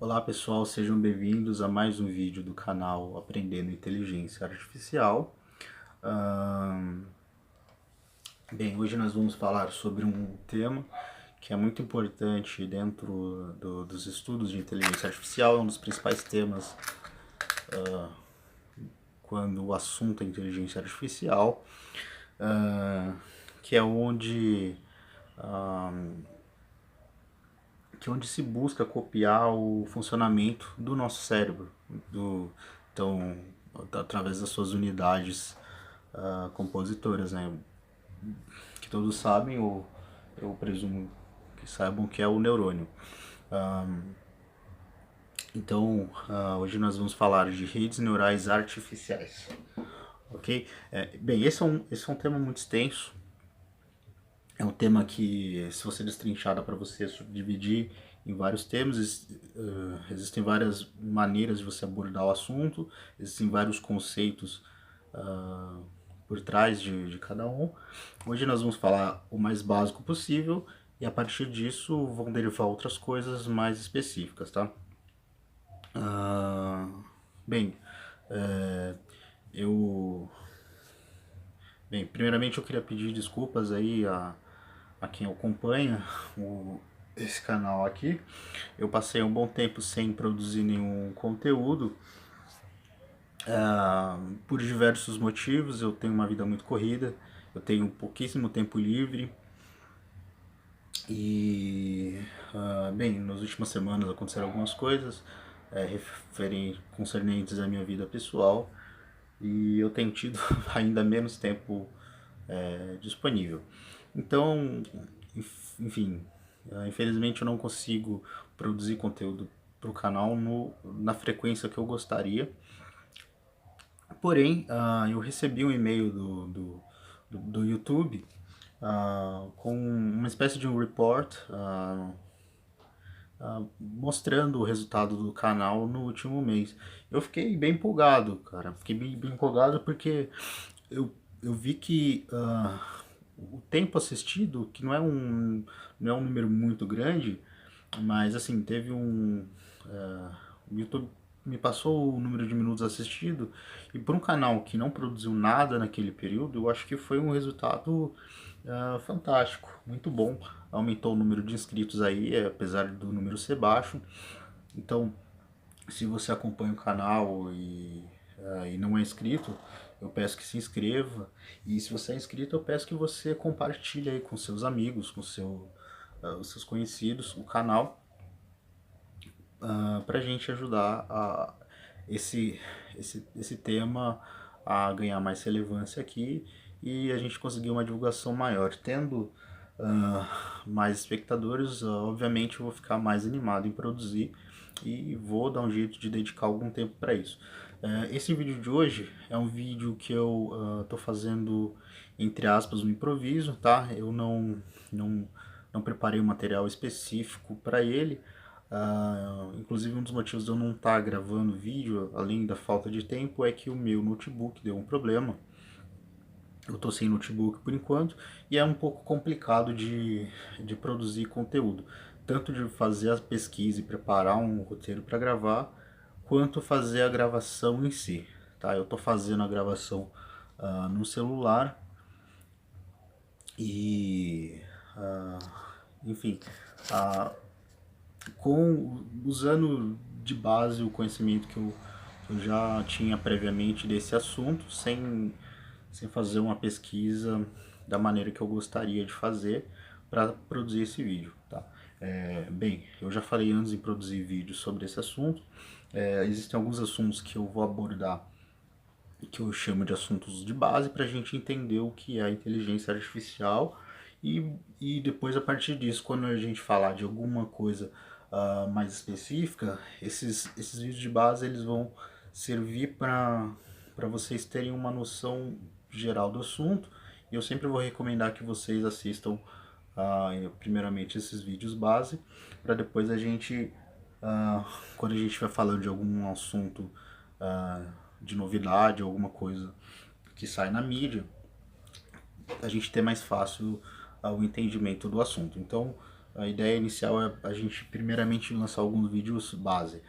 Olá pessoal, sejam bem-vindos a mais um vídeo do canal Aprendendo Inteligência Artificial. Ahn, hoje nós vamos falar sobre um tema que é muito importante dentro dos estudos de inteligência artificial, é um dos principais temas quando o assunto é inteligência artificial, que é onde se busca copiar o funcionamento do nosso cérebro, então, através das suas unidades compositoras, né? Que todos sabem, ou eu presumo que saibam, que é o neurônio. Hoje nós vamos falar de redes neurais artificiais, ok? Esse é um tema muito extenso. É um tema que, se você destrinchar, dá para você subdividir em vários temas. Existem várias maneiras de você abordar o assunto, existem vários conceitos por trás de cada um. Hoje nós vamos falar o mais básico possível e a partir disso vão derivar outras coisas mais específicas, tá? Ah, bem, é, eu primeiramente eu queria pedir desculpas aí a quem acompanha esse canal aqui. Eu passei um bom tempo sem produzir nenhum conteúdo, por diversos motivos. Eu tenho uma vida muito corrida, eu tenho pouquíssimo tempo livre e, nas últimas semanas aconteceram algumas coisas concernentes à minha vida pessoal e eu tenho tido ainda menos tempo disponível. Então, enfim, infelizmente eu não consigo produzir conteúdo para o canal na frequência que eu gostaria. Porém, eu recebi um e-mail do YouTube com uma espécie de um report mostrando o resultado do canal no último mês. Eu fiquei bem empolgado, cara. Fiquei bem empolgado porque eu vi que o tempo assistido, que não é um número muito grande, mas assim, o YouTube me passou o número de minutos assistidos e por um canal que não produziu nada naquele período, eu acho que foi um resultado fantástico, muito bom. Aumentou o número de inscritos aí, apesar do número ser baixo. Então, se você acompanha o canal e não é inscrito, eu peço que se inscreva. E se você é inscrito, eu peço que você compartilhe aí com seus amigos, com os seus conhecidos, o canal, para a gente ajudar esse tema a ganhar mais relevância aqui e a gente conseguir uma divulgação maior. Tendo mais espectadores, obviamente eu vou ficar mais animado em produzir e vou dar um jeito de dedicar algum tempo para isso. Esse vídeo de hoje é um vídeo que eu tô fazendo, entre aspas, um improviso, tá? Eu não preparei um material específico para ele. Inclusive, um dos motivos de eu não estar gravando vídeo, além da falta de tempo, é que o meu notebook deu um problema. Eu estou sem notebook por enquanto e é um pouco complicado de produzir conteúdo, tanto de fazer a pesquisa e preparar um roteiro para gravar, quanto fazer a gravação em si. Tá? Eu estou fazendo a gravação no celular e, enfim, usando de base o conhecimento que eu já tinha previamente desse assunto, sem fazer uma pesquisa da maneira que eu gostaria de fazer para produzir esse vídeo. Tá? Eu já falei antes em produzir vídeos sobre esse assunto. Existem alguns assuntos que eu vou abordar que eu chamo de assuntos de base para a gente entender o que é a inteligência artificial e depois, a partir disso, quando a gente falar de alguma coisa mais específica, esses vídeos de base eles vão servir para vocês terem uma noção geral do assunto. E eu sempre vou recomendar que vocês assistam primeiramente esses vídeos base, para depois quando a gente vai falando de algum assunto de novidade, alguma coisa que sai na mídia, a gente ter mais fácil o entendimento do assunto. Então, a ideia inicial é a gente primeiramente lançar alguns vídeos base.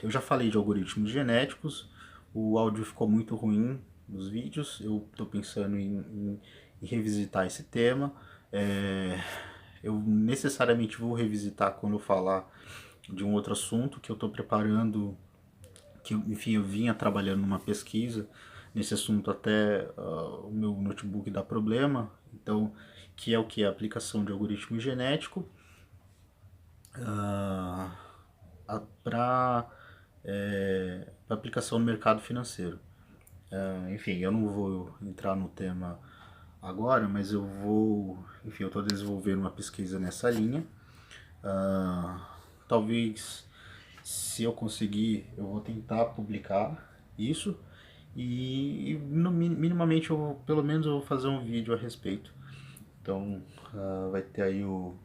Eu já falei de algoritmos genéticos, o áudio ficou muito ruim nos vídeos, eu estou pensando em revisitar esse tema. Eu necessariamente vou revisitar quando eu falar de um outro assunto que eu estou preparando, que enfim eu vinha trabalhando numa pesquisa nesse assunto até o meu notebook dar problema, então que é o que? A aplicação de algoritmo genético para aplicação no mercado financeiro. Enfim, eu não vou entrar no tema agora, mas enfim, eu estou desenvolvendo uma pesquisa nessa linha. Talvez, se eu conseguir, eu vou tentar publicar isso e minimamente pelo menos eu vou fazer um vídeo a respeito. Então vai ter aí o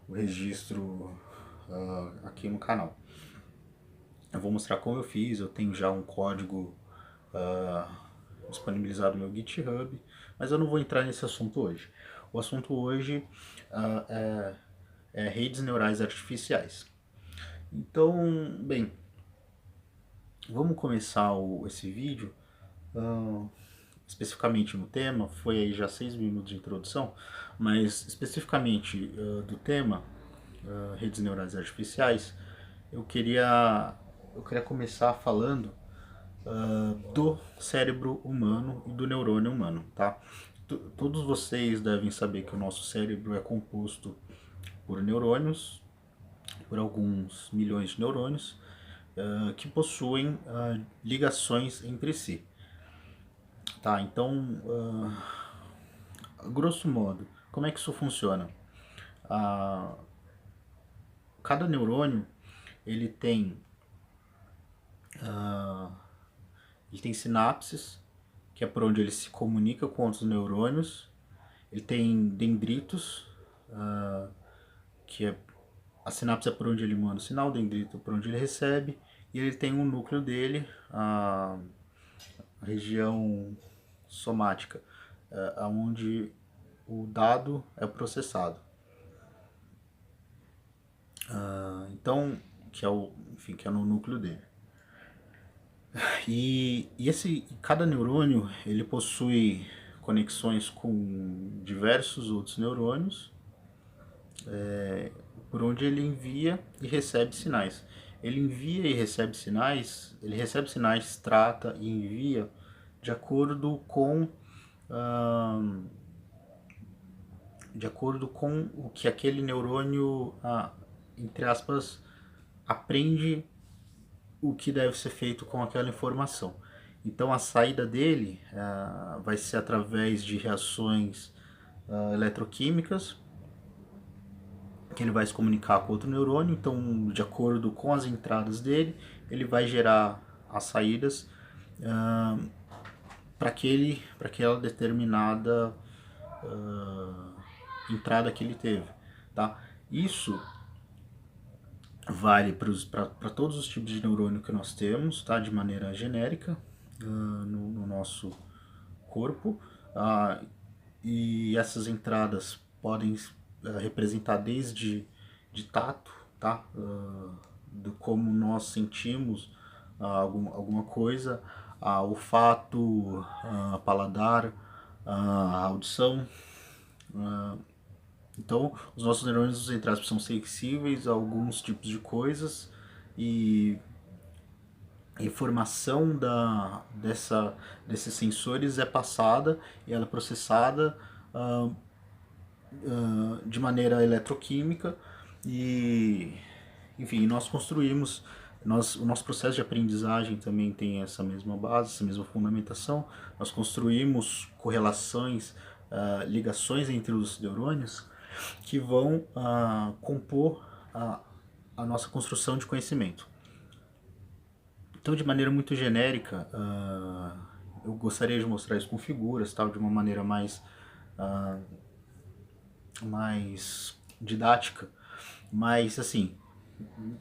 registro aqui no canal. Eu vou mostrar como eu fiz, eu tenho já um código disponibilizado no meu GitHub, mas eu não vou entrar nesse assunto hoje. O assunto hoje é redes neurais artificiais. Então, bem, vamos começar esse vídeo especificamente no tema. Foi aí já 6 minutos de introdução, mas especificamente do tema redes neurais artificiais, eu queria começar falando do cérebro humano e do neurônio humano, tá? Todos vocês devem saber que o nosso cérebro é composto por neurônios, por alguns milhões de neurônios, que possuem ligações entre si. Tá, então, grosso modo, como é que isso funciona? Cada neurônio ele tem sinapses, que é por onde ele se comunica com outros neurônios. Ele tem dendritos, que é a sinapse é por onde ele manda o sinal, o dendrito é por onde ele recebe, e ele tem um núcleo dele, a região somática, onde o dado é processado. Então, que é no núcleo dele. E cada neurônio ele possui conexões com diversos outros neurônios, por onde ele envia e recebe sinais. Ele envia e recebe sinais, trata e envia de acordo com o que aquele neurônio, entre aspas, aprende o que deve ser feito com aquela informação. Então a saída dele vai ser através de reações eletroquímicas, que ele vai se comunicar com outro neurônio. Então, de acordo com as entradas dele, ele vai gerar as saídas para aquela determinada entrada que ele teve, tá? Isso vale para todos os tipos de neurônio que nós temos, tá? De maneira genérica no nosso corpo, e essas entradas podem representar desde de tato, tá? Do como nós sentimos alguma coisa, olfato, paladar, audição. Então, os nossos neurônios centrais são sensíveis a alguns tipos de coisas, e a informação desses sensores é passada e ela é processada de maneira eletroquímica, e enfim, nós construímos, o nosso processo de aprendizagem também tem essa mesma base, essa mesma fundamentação. Nós construímos correlações, ligações entre os neurônios que vão compor a nossa construção de conhecimento. Então, de maneira muito genérica, eu gostaria de mostrar isso com figuras, tal, de uma maneira mais didática, mas assim,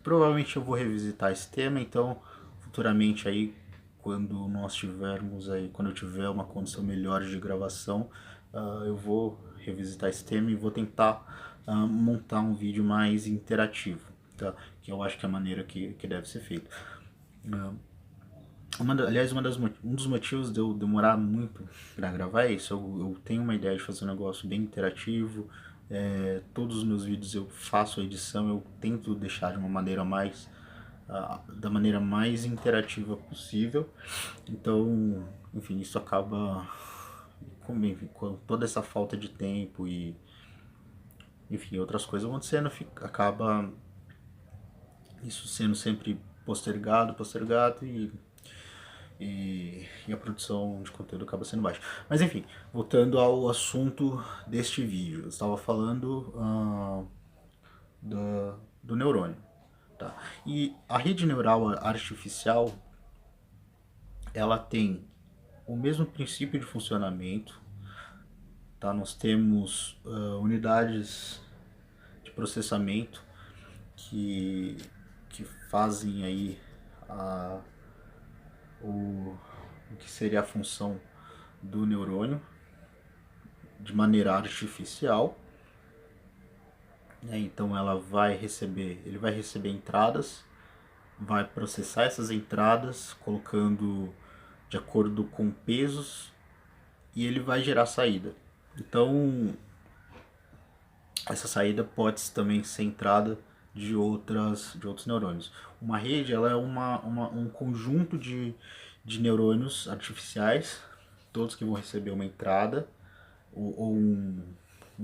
provavelmente eu vou revisitar esse tema. Então futuramente aí, quando eu tiver uma condição melhor de gravação, eu vou revisitar esse tema e vou tentar montar um vídeo mais interativo, tá? Que eu acho que é a maneira que deve ser feito. Aliás, um dos motivos de eu demorar muito para gravar é isso. Eu tenho uma ideia de fazer um negócio bem interativo. Todos os meus vídeos eu faço a edição, eu tento deixar de uma maneira da maneira mais interativa possível. Então, enfim, isso acaba com toda essa falta de tempo e, enfim, outras coisas acontecendo, acaba isso sendo sempre postergado e a produção de conteúdo acaba sendo baixa. Mas enfim, voltando ao assunto deste vídeo, eu estava falando do neurônio. Tá? E a rede neural artificial, ela tem o mesmo princípio de funcionamento. Tá? Nós temos unidades de processamento que fazem aí o que seria a função do neurônio de maneira artificial. Então ele vai receber entradas, vai processar essas entradas colocando de acordo com pesos e ele vai gerar saída. Então essa saída pode também ser entrada de outros neurônios. Uma rede, ela é um conjunto de neurônios artificiais, todos que vão receber uma entrada ou um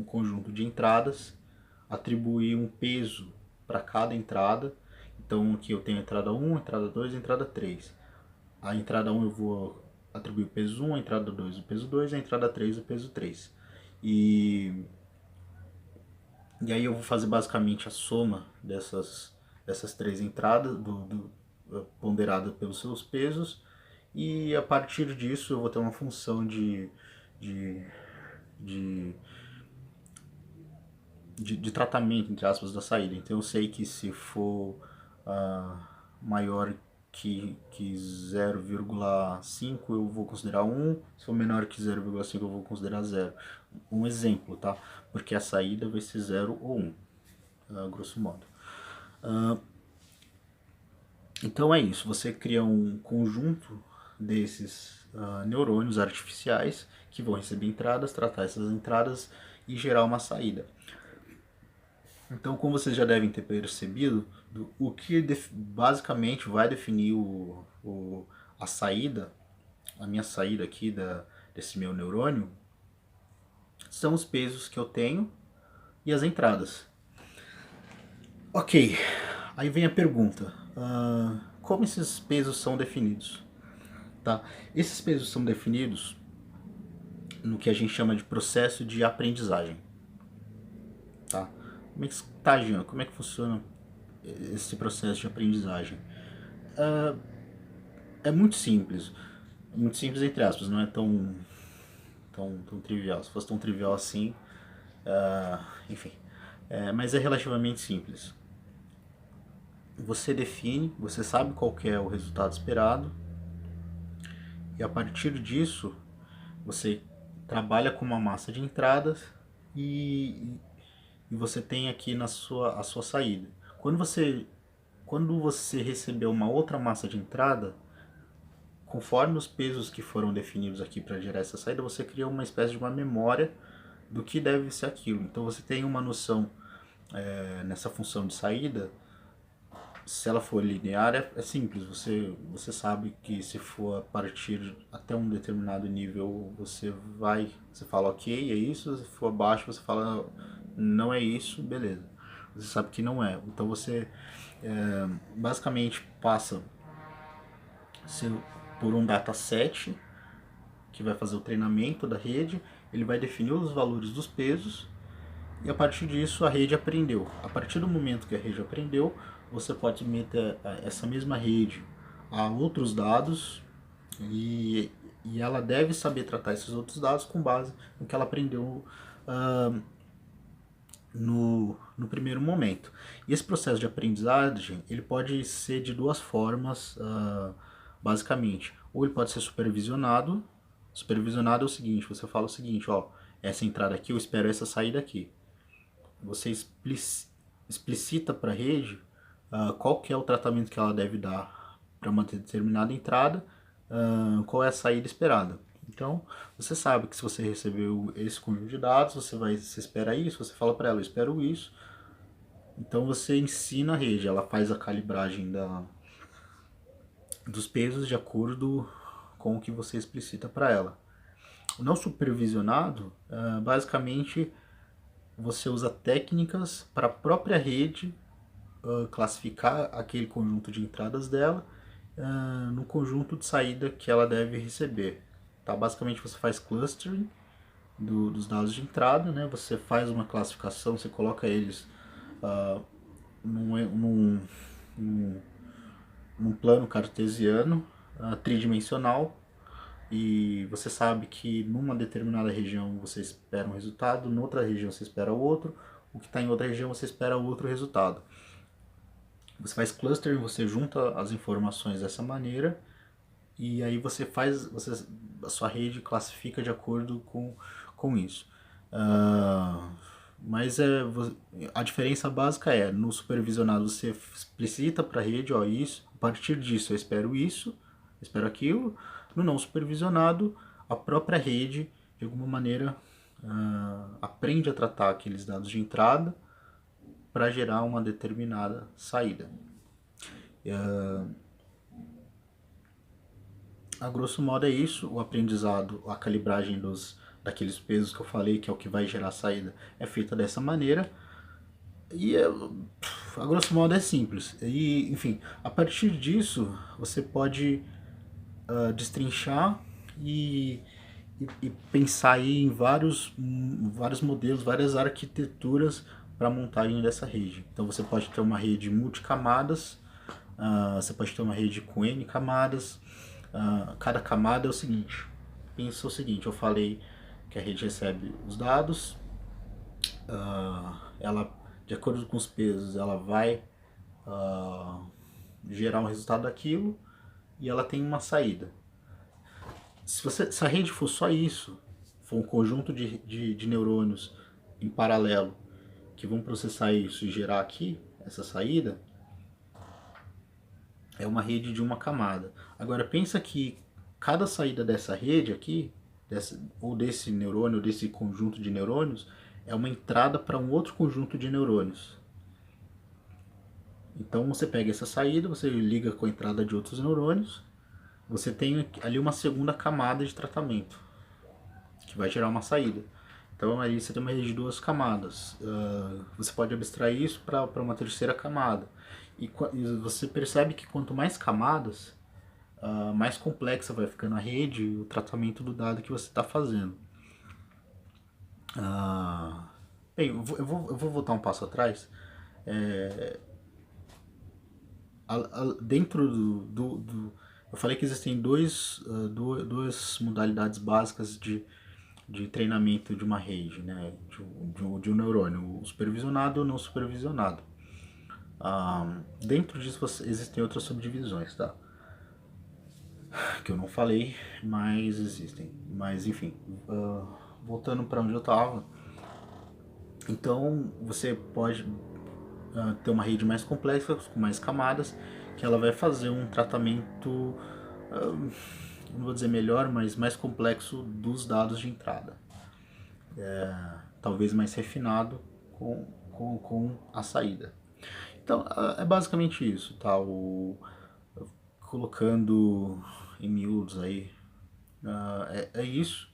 conjunto de entradas, atribuir um peso para cada entrada. Então aqui eu tenho a entrada 1, a entrada 2 e a entrada 3. A entrada 1 eu vou atribuir o peso 1, a entrada 2 o peso 2, a entrada 3 o peso 3. E aí eu vou fazer basicamente a soma dessas três entradas, ponderada pelos seus pesos, e a partir disso eu vou ter uma função de tratamento, entre aspas, da saída. Então eu sei que se for maior que 0,5 eu vou considerar 1, se for menor que 0,5 eu vou considerar 0. Um exemplo, tá? Porque a saída vai ser 0 ou 1, grosso modo. Então é isso, você cria um conjunto desses neurônios artificiais que vão receber entradas, tratar essas entradas e gerar uma saída. Então, como vocês já devem ter percebido, o que basicamente vai definir a saída, a minha saída aqui desse meu neurônio, são os pesos que eu tenho e as entradas. Ok, aí vem a pergunta, como esses pesos são definidos? Tá? Esses pesos são definidos no que a gente chama de processo de aprendizagem. Tá? Como é que está, Jean? Como é que funciona esse processo de aprendizagem? É muito simples entre aspas, não é tão trivial. Se fosse tão trivial assim, enfim, mas é relativamente simples. Você define, você sabe qual que é o resultado esperado, e a partir disso você trabalha com uma massa de entradas e você tem aqui a sua saída. Quando você receber uma outra massa de entrada, conforme os pesos que foram definidos aqui para gerar essa saída, você cria uma espécie de uma memória do que deve ser aquilo. Então você tem uma noção nessa função de saída. Se ela for linear, é simples. Você sabe que se for a partir até um determinado nível, você fala ok, é isso. Se for abaixo, você fala não é isso, beleza. Você sabe que não é. Então você basicamente passa por um dataset que vai fazer o treinamento da rede. Ele vai definir os valores dos pesos e a partir disso a rede aprendeu. A partir do momento que a rede aprendeu, você pode submeter essa mesma rede a outros dados e ela deve saber tratar esses outros dados com base no que ela aprendeu no primeiro momento. E esse processo de aprendizagem ele pode ser de duas formas, basicamente. Ou ele pode ser supervisionado. Supervisionado é o seguinte, você fala o seguinte, ó, essa entrada aqui eu espero essa saída aqui. você explicita para a rede qual que é o tratamento que ela deve dar para uma determinada entrada, qual é a saída esperada. Então, você sabe que se você recebeu esse conjunto de dados, você espera isso, você fala para ela, eu espero isso. Então você ensina a rede, ela faz a calibragem dos pesos de acordo com o que você explicita para ela. O não supervisionado, basicamente, você usa técnicas para a própria rede classificar aquele conjunto de entradas dela no conjunto de saída que ela deve receber. Tá? Basicamente você faz clustering dos dados de entrada, né? Você faz uma classificação, você coloca eles num, num plano cartesiano tridimensional, e você sabe que numa determinada região você espera um resultado, noutra região você espera outro, o que está em outra região você espera outro resultado. Você faz clustering, você junta as informações dessa maneira e aí a sua rede classifica de acordo com isso. Mas a diferença básica é, no supervisionado você explicita para a rede, ó, isso, a partir disso eu espero isso, espero aquilo. No não supervisionado, a própria rede, de alguma maneira, aprende a tratar aqueles dados de entrada para gerar uma determinada saída. A grosso modo é isso, o aprendizado, a calibragem daqueles pesos que eu falei, que é o que vai gerar a saída, é feita dessa maneira. E a grosso modo é simples. E, enfim, a partir disso você pode destrinchar e pensar aí em vários modelos, várias arquiteturas para a montagem dessa rede. Então você pode ter uma rede multicamadas, você pode ter uma rede com N camadas. Cada camada é o seguinte, pensa o seguinte, eu falei que a rede recebe os dados, ela, de acordo com os pesos, ela vai gerar um resultado daquilo e ela tem uma saída. Se a rede for só isso, for um conjunto de neurônios em paralelo que vão processar isso e gerar aqui essa saída, é uma rede de uma camada. Agora pensa que cada saída dessa rede aqui, ou desse neurônio, ou desse conjunto de neurônios, é uma entrada para um outro conjunto de neurônios. Então você pega essa saída, você liga com a entrada de outros neurônios, você tem ali uma segunda camada de tratamento, que vai gerar uma saída. Então aí você tem uma rede de duas camadas. Você pode abstrair isso para uma terceira camada. E você percebe que quanto mais camadas, mais complexa vai ficando a rede e o tratamento do dado que você está fazendo. Bem, eu vou voltar um passo atrás. Dentro eu falei que existem duas modalidades básicas de treinamento de uma rede, né? de um neurônio, o supervisionado e o não supervisionado. Dentro disso existem outras subdivisões, tá? Que eu não falei, mas existem. Mas enfim, voltando para onde eu estava. Então você pode ter uma rede mais complexa, com mais camadas, que ela vai fazer um tratamento, não vou dizer melhor, mas mais complexo dos dados de entrada. Talvez mais refinado com a saída. Então, é basicamente isso, tá? Colocando em miúdos aí, é isso.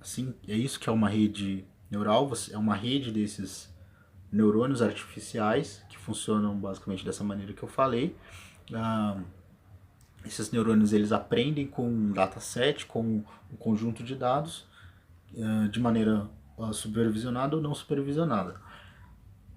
Assim, é isso que é uma rede neural, é uma rede desses neurônios artificiais que funcionam basicamente dessa maneira que eu falei. Esses neurônios eles aprendem com um dataset, com um conjunto de dados, de maneira supervisionada ou não supervisionada.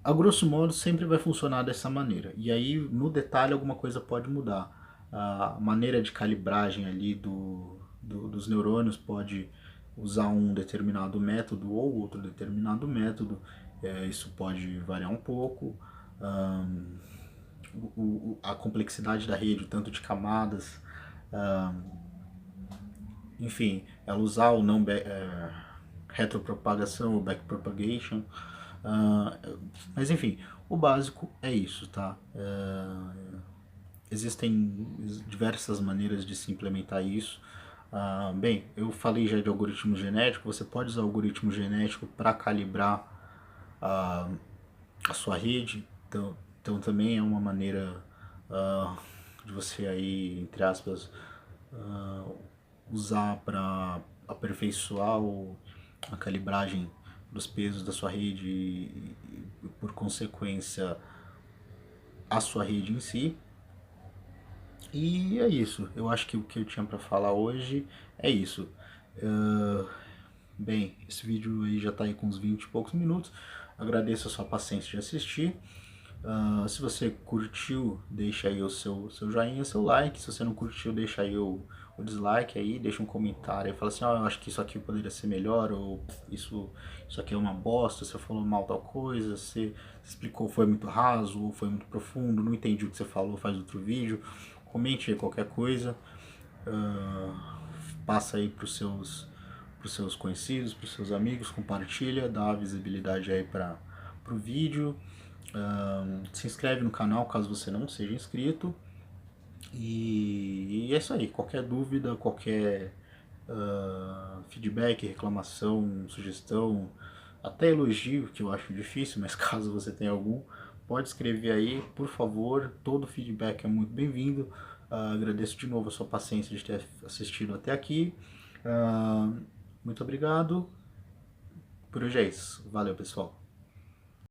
A grosso modo sempre vai funcionar dessa maneira. E aí no detalhe alguma coisa pode mudar. A maneira de calibragem ali dos neurônios pode usar um determinado método ou outro determinado método. Isso pode variar um pouco. A complexidade da rede, o tanto de camadas, enfim, ela usar ou não retropropagação ou backpropagation, Ah, mas enfim, o básico é isso, tá? Existem diversas maneiras de se implementar isso. Bem, eu falei já de algoritmo genético, você pode usar algoritmo genético para calibrar a, a sua rede, então também é uma maneira de você aí, entre aspas, ah, usar para aperfeiçoar a calibragem dos pesos da sua rede e, por consequência, a sua rede em si. E é isso. Eu acho que o que eu tinha para falar hoje é isso. Uh, Bem, esse vídeo aí já tá aí com uns 20 e poucos minutos. Agradeço a sua paciência de assistir. Se você curtiu, deixa aí o seu joinha, seu like. Se você não curtiu, deixa aí o dislike aí, deixa um comentário e fala assim, eu acho que isso aqui poderia ser melhor, ou isso aqui é uma bosta, você falou mal tal coisa, você explicou, foi muito raso, ou foi muito profundo, não entendi o que você falou, faz outro vídeo. Comente aí qualquer coisa. Passa aí pros seus conhecidos, pros seus amigos, compartilha, dá visibilidade aí para o vídeo. Se inscreve no canal caso você não seja inscrito. E é isso aí. Qualquer dúvida, qualquer feedback, reclamação, sugestão, até elogio, que eu acho difícil, mas caso você tenha algum, pode escrever aí, por favor. Todo feedback é muito bem-vindo. Agradeço de novo a sua paciência de ter assistido até aqui. Muito obrigado. Por hoje é isso. Valeu, pessoal.